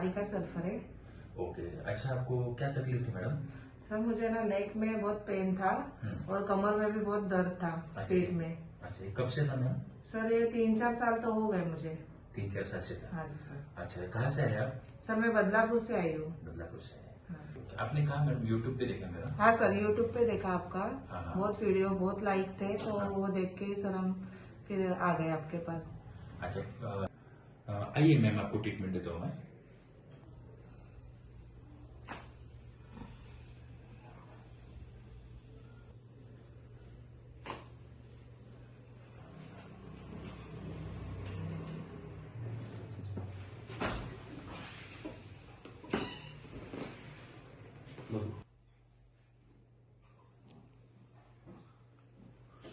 Sarika sulphur है। Okay, अच्छा आपको क्या तकलीफ थी मैडम? सर मुझे ना नेक में बहुत पेन था और कमर में भी बहुत दर्द था, पेट में। अच्छा, ये कब से था मैम? सर ये 3-4 साल तो हो गए मुझे। 3-4 साल से था? हाँ जी सर। अच्छा, कहाँ से आए आप? सर मैं बदलापुर से आई हूँ। बदलापुर से आए। हाँ। आपने कहा मैडम यूट्यूब पे देखा मेरा? हाँ सर, यूट्यूब पे देखा आपका। हाँ। बहुत वीडियो बहुत लाइक थे, तो हाँ। वो देख के सर हम फिर आ गए आपके पास। अच्छा, आइए मैम, आपको ट्रीटमेंट देता हूँ मैं।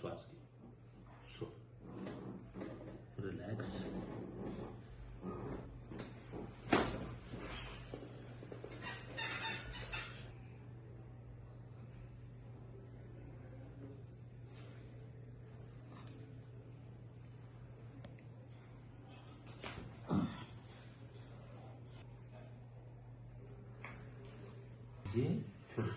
श्वास सो रिलैक्स। ये छोड़ो।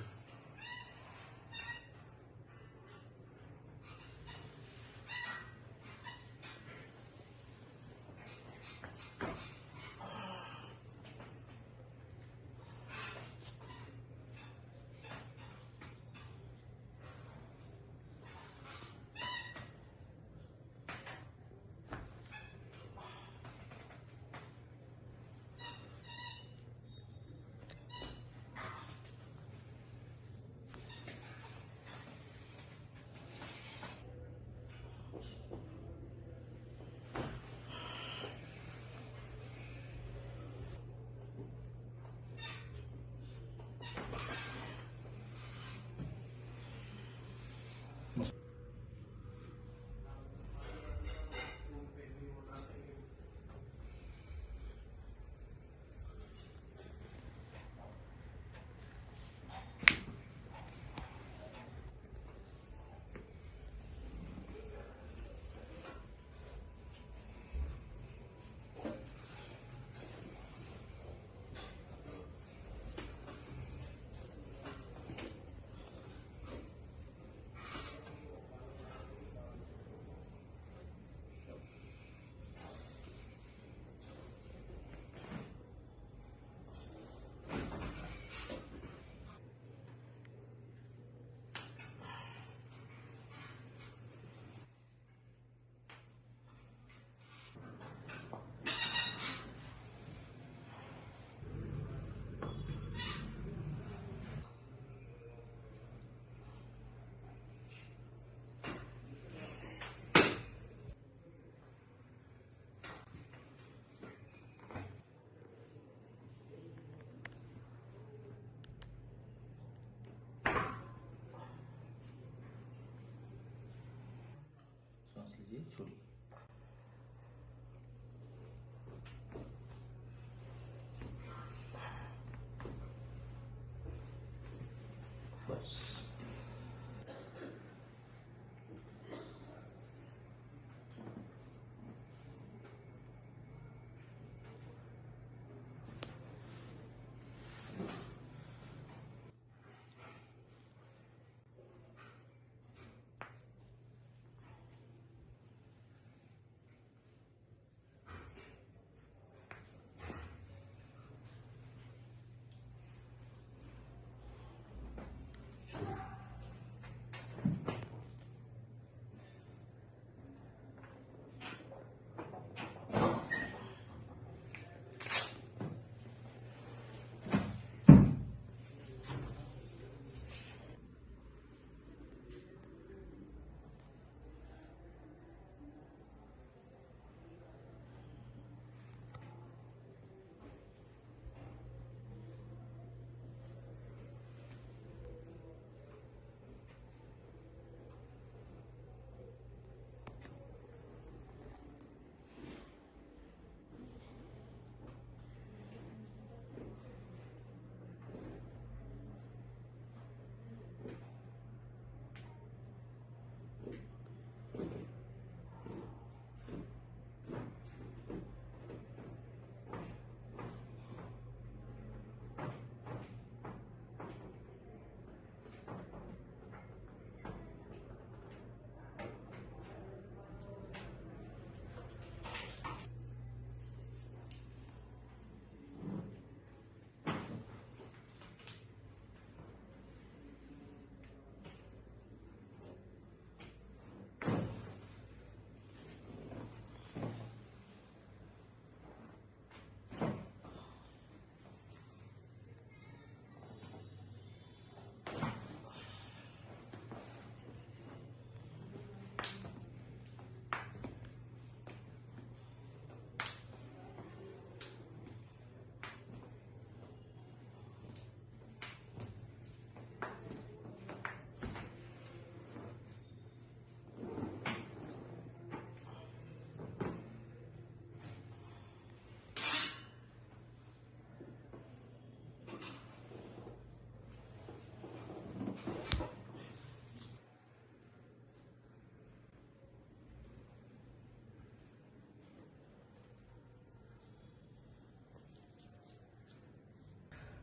सांस लीजिए, छोड़िए। बस।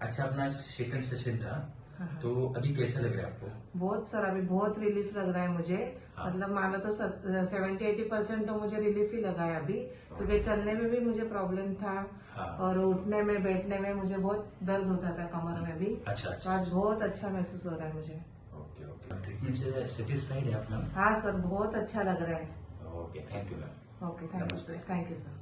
अच्छा, अपना सेकंड सेशन था, हाँ, हाँ। तो अभी कैसा लग रहा है आपको? बहुत सर अभी बहुत रिलीफ लग रहा है मुझे। हाँ। मतलब मानो तो 70-80% तो मुझे रिलीफ ही लगा है अभी, क्योंकि चलने में भी मुझे प्रॉब्लम था हाँ। और उठने में बैठने में मुझे बहुत दर्द होता था कमर में भी। अच्छा तो अच्छा, आज बहुत अच्छा महसूस हो रहा है मुझे। Okay okay. ट्रीटमेंट से सेटिस्फाइड है आप मैम? हाँ सर बहुत अच्छा लग रहा है। Okay, thank you ma'am. Okay thank you नमस्ते। Sir, thank you sir.